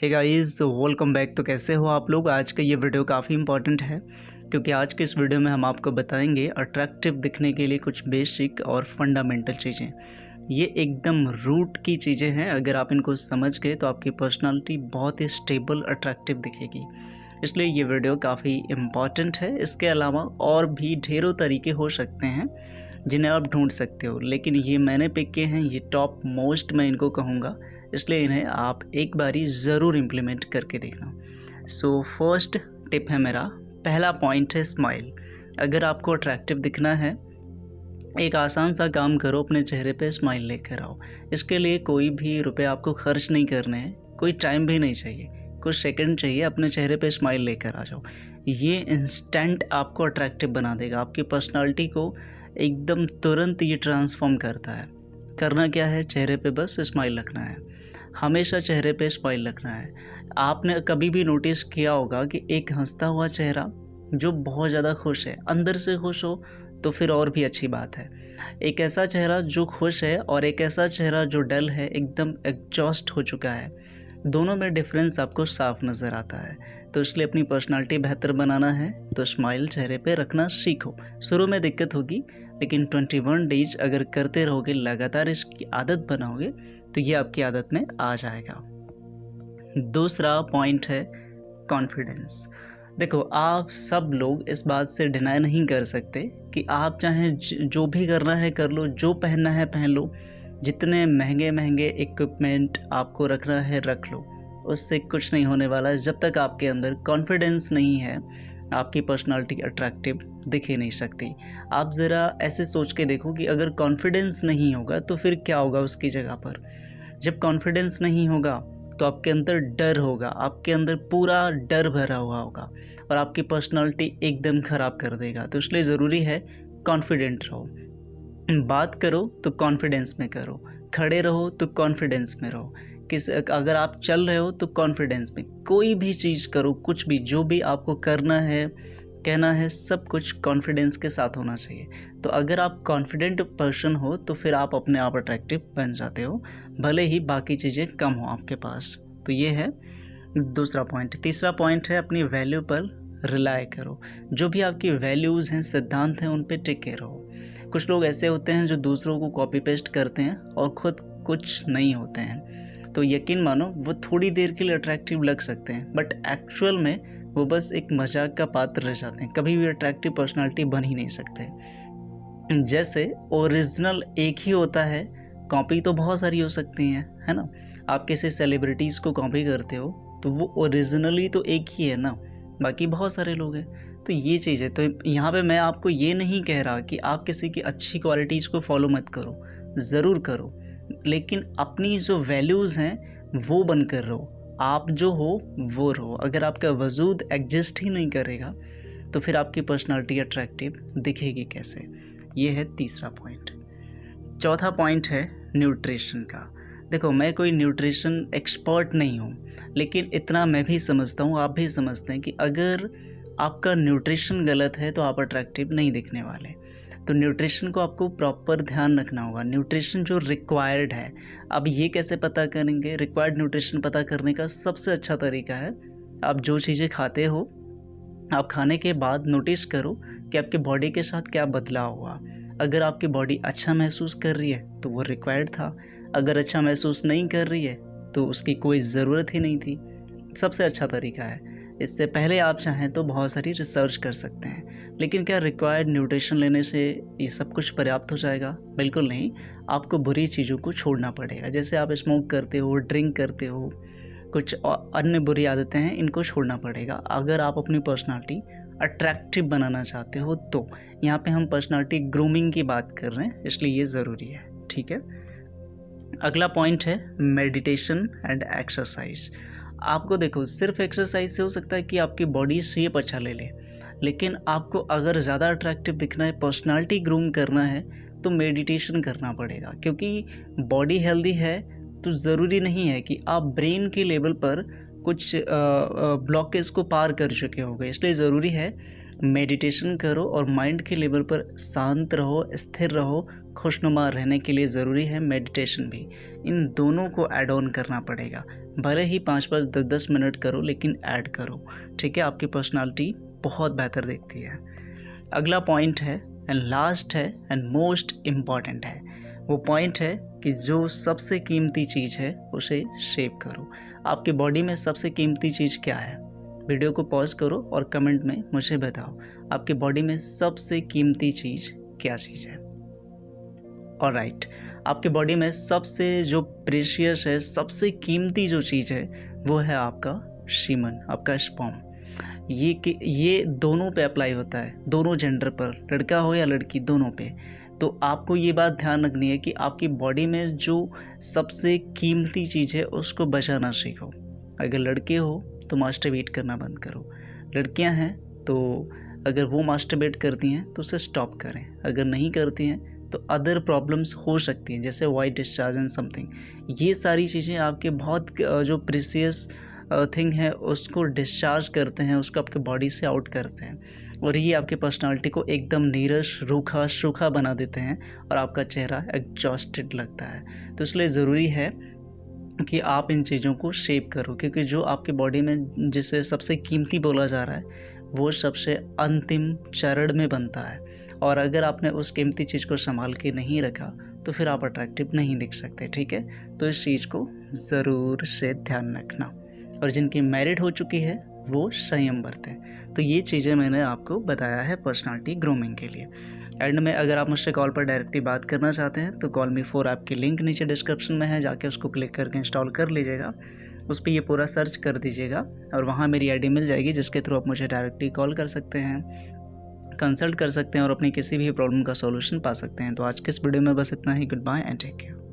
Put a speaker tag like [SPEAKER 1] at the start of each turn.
[SPEAKER 1] Hey guys, welcome back. तो कैसे हो आप लोग। आज का ये वीडियो काफ़ी इंपॉर्टेंट है क्योंकि आज के इस वीडियो में हम आपको बताएंगे अट्रैक्टिव दिखने के लिए कुछ बेसिक और फंडामेंटल चीज़ें। ये एकदम रूट की चीज़ें हैं। अगर आप इनको समझ गए तो आपकी पर्सनालिटी बहुत ही स्टेबल अट्रैक्टिव दिखेगी। इसलिए ये वीडियो काफ़ी इम्पॉर्टेंट है। इसके अलावा और भी ढेरों तरीके हो सकते हैं जिन्हें आप ढूंढ सकते हो, लेकिन ये मैंने पिक किए हैं, ये टॉप मोस्ट मैं इनको कहूँगा, इसलिए इन्हें आप एक बारी ज़रूर इम्प्लीमेंट करके देखना। सो फर्स्ट टिप है मेरा, पहला पॉइंट है स्माइल। अगर आपको अट्रैक्टिव दिखना है, एक आसान सा काम करो, अपने चेहरे पे स्माइल लेकर आओ। इसके लिए कोई भी रुपए आपको खर्च नहीं करने हैं, कोई टाइम भी नहीं चाहिए, कुछ सेकंड चाहिए। अपने चेहरे पे स्माइल लेकर आ जाओ। ये इंस्टेंट आपको अट्रैक्टिव बना देगा, आपकी पर्सनालिटी को एकदम तुरंत ये ट्रांसफॉर्म करता है। करना क्या है, चेहरे पे बस स्माइल रखना है, हमेशा चेहरे पे स्माइल रखना है। आपने कभी भी नोटिस किया होगा कि एक हंसता हुआ चेहरा जो बहुत ज़्यादा खुश है, अंदर से खुश हो तो फिर और भी अच्छी बात है। एक ऐसा चेहरा जो खुश है और एक ऐसा चेहरा जो डल है, एकदम एग्जॉस्ट हो चुका है, दोनों में डिफरेंस आपको साफ नज़र आता है। तो इसलिए अपनी पर्सनालिटी बेहतर बनाना है तो स्माइल चेहरे पे रखना सीखो। शुरू में दिक्कत होगी, लेकिन 21 डेज अगर करते रहोगे, लगातार इसकी आदत बनाओगे तो ये आपकी आदत में आ जाएगा। दूसरा पॉइंट है कॉन्फिडेंस। देखो, आप सब लोग इस बात से डिनाई नहीं कर सकते कि आप चाहे जो भी करना है कर लो, जो पहनना है पहन लो, जितने महंगे महंगे इक्विपमेंट आपको रखना है रख लो, उससे कुछ नहीं होने वाला है। जब तक आपके अंदर कॉन्फिडेंस नहीं है, आपकी पर्सनालिटी अट्रैक्टिव दिख ही नहीं सकती। आप ज़रा ऐसे सोच के देखो कि अगर कॉन्फिडेंस नहीं होगा तो फिर क्या होगा उसकी जगह पर। जब कॉन्फिडेंस नहीं होगा तो आपके अंदर डर होगा, आपके अंदर पूरा डर भरा हुआ होगा और आपकी पर्सनालिटी एकदम ख़राब कर देगा। तो इसलिए ज़रूरी है कॉन्फिडेंट रहो, बात करो तो कॉन्फिडेंस में करो, खड़े रहो तो कॉन्फिडेंस में रहो, अगर आप चल रहे हो तो कॉन्फिडेंस में, कोई भी चीज़ करो, कुछ भी जो भी आपको करना है कहना है, सब कुछ कॉन्फिडेंस के साथ होना चाहिए। तो अगर आप कॉन्फिडेंट पर्सन हो तो फिर आप अपने आप अट्रैक्टिव बन जाते हो, भले ही बाकी चीज़ें कम हो आपके पास। तो ये है दूसरा पॉइंट। तीसरा पॉइंट है अपनी वैल्यू पर रिलाय करो। जो भी आपकी वैल्यूज़ हैं, सिद्धांत हैं, उन पर टिके रहो। कुछ लोग ऐसे होते हैं जो दूसरों को कॉपी पेस्ट करते हैं और ख़ुद कुछ नहीं होते हैं। तो यकीन मानो, वो थोड़ी देर के लिए अट्रैक्टिव लग सकते हैं, बट एक्चुअल में वो बस एक मजाक का पात्र रह जाते हैं, कभी भी अट्रैक्टिव पर्सनालिटी बन ही नहीं सकते। जैसे ओरिजिनल एक ही होता है, कॉपी तो बहुत सारी हो सकती हैं, है ना। आप किसी सेलिब्रिटीज़ को कॉपी करते हो तो वो ओरिजिनली तो एक ही है ना, बाकी बहुत सारे लोग हैं। तो ये चीज़ है। तो यहाँ पे मैं आपको ये नहीं कह रहा कि आप किसी की अच्छी क्वालिटीज़ को फॉलो मत करो, ज़रूर करो, लेकिन अपनी जो वैल्यूज़ हैं वो बनकर रहो। आप जो हो वो रहो। अगर आपका वजूद एग्जिस्ट ही नहीं करेगा तो फिर आपकी पर्सनालिटी अट्रैक्टिव दिखेगी कैसे। ये है तीसरा पॉइंट। चौथा पॉइंट है न्यूट्रिशन का। देखो, मैं कोई न्यूट्रिशन एक्सपर्ट नहीं हूँ, लेकिन इतना मैं भी समझता हूँ, आप भी समझते हैं कि अगर आपका न्यूट्रिशन गलत है तो आप अट्रैक्टिव नहीं दिखने वाले। तो न्यूट्रिशन को आपको प्रॉपर ध्यान रखना होगा, न्यूट्रिशन जो रिक्वायर्ड है। अब ये कैसे पता करेंगे? रिक्वायर्ड न्यूट्रिशन पता करने का सबसे अच्छा तरीका है, आप जो चीज़ें खाते हो, आप खाने के बाद नोटिस करो कि आपके बॉडी के साथ क्या बदलाव हुआ। अगर आपकी बॉडी अच्छा महसूस कर रही है तो वो रिक्वायर्ड था, अगर अच्छा महसूस नहीं कर रही है तो उसकी कोई ज़रूरत ही नहीं थी। सबसे अच्छा तरीका है। इससे पहले आप चाहें तो बहुत सारी रिसर्च कर सकते हैं, लेकिन क्या रिक्वायर्ड न्यूट्रिशन लेने से ये सब कुछ पर्याप्त हो जाएगा? बिल्कुल नहीं। आपको बुरी चीज़ों को छोड़ना पड़ेगा। जैसे आप स्मोक करते हो, ड्रिंक करते हो, कुछ अन्य बुरी आदतें हैं, इनको छोड़ना पड़ेगा अगर आप अपनी पर्सनालिटी अट्रैक्टिव बनाना चाहते हो। तो यहाँ पे हम पर्सनालिटी ग्रूमिंग की बात कर रहे हैं, इसलिए ये ज़रूरी है, ठीक है। अगला पॉइंट है मेडिटेशन एंड एक्सरसाइज। आपको देखो, सिर्फ एक्सरसाइज से हो सकता है कि आपकी बॉडी शेप अच्छा ले ले, लेकिन आपको अगर ज़्यादा अट्रैक्टिव दिखना है, पर्सनालिटी ग्रूम करना है, तो मेडिटेशन करना पड़ेगा। क्योंकि बॉडी हेल्दी है तो ज़रूरी नहीं है कि आप ब्रेन के लेवल पर कुछ ब्लॉकेज को पार कर चुके होंगे। इसलिए ज़रूरी है मेडिटेशन करो और माइंड के लेवल पर शांत रहो, स्थिर रहो, खुशनुमा रहने के लिए ज़रूरी है मेडिटेशन भी। इन दोनों को ऐड ऑन करना पड़ेगा। भले ही 5-5, 10-10 मिनट करो, लेकिन ऐड करो, ठीक है। आपकी पर्सनालिटी बहुत बेहतर दिखती है। अगला पॉइंट है एंड लास्ट है एंड मोस्ट इम्पॉर्टेंट है, वो पॉइंट है कि जो सबसे कीमती चीज़ है उसे शेव करो। आपकी बॉडी में सबसे कीमती चीज़ क्या है? वीडियो को पॉज करो और कमेंट में मुझे बताओ, आपकी बॉडी में सबसे कीमती चीज़ क्या चीज़ है। ऑलराइट, आपकी बॉडी में सबसे जो प्रेशियस है, सबसे कीमती जो चीज़ है, वो है आपका शीमन, आपका स्पर्म। ये दोनों पे अप्लाई होता है, दोनों जेंडर पर, लड़का हो या लड़की, दोनों पे। तो आपको ये बात ध्यान रखनी है कि आपकी बॉडी में जो सबसे कीमती चीज़ है उसको बचाना सीखो। अगर लड़के हो तो मास्टरबेट करना बंद करो, लड़कियां हैं तो अगर वो मास्टरबेट करती हैं तो उसे स्टॉप करें, अगर नहीं करती हैं तो अदर प्रॉब्लम्स हो सकती हैं जैसे वाइट डिस्चार्ज एंड समथिंग। ये सारी चीज़ें आपके बहुत जो प्रीसियस थिंग है उसको डिस्चार्ज करते हैं, उसको आपके बॉडी से आउट करते हैं, और ये आपके पर्सनालिटी को एकदम नीरस, रूखा, सूखा बना देते हैं और आपका चेहरा एग्जॉस्टेड लगता है। तो इसलिए ज़रूरी है कि आप इन चीज़ों को शेप करो, क्योंकि जो आपकी बॉडी में जिसे सबसे कीमती बोला जा रहा है वो सबसे अंतिम चरण में बनता है, और अगर आपने उस कीमती चीज़ को संभाल के नहीं रखा तो फिर आप अट्रैक्टिव नहीं दिख सकते, ठीक है। तो इस चीज़ को ज़रूर से ध्यान रखना, और जिनकी मैरिड हो चुकी है वो संयम बरतें। तो ये चीज़ें मैंने आपको बताया है पर्सनालिटी ग्रूमिंग के लिए। एंड में अगर आप मुझसे कॉल पर डायरेक्टली बात करना चाहते हैं तो कॉल मी 4 ऐप की लिंक नीचे डिस्क्रिप्शन में है, जाके उसको क्लिक करके इंस्टॉल कर लीजिएगा। उस पर ये पूरा सर्च कर दीजिएगा और वहाँ मेरी आईडी मिल जाएगी, जिसके थ्रू आप मुझे डायरेक्टली कॉल कर सकते हैं, कंसल्ट कर सकते हैं और अपनी किसी भी प्रॉब्लम का सॉल्यूशन पा सकते हैं। तो आज के इस वीडियो में बस इतना ही। Goodbye and take care.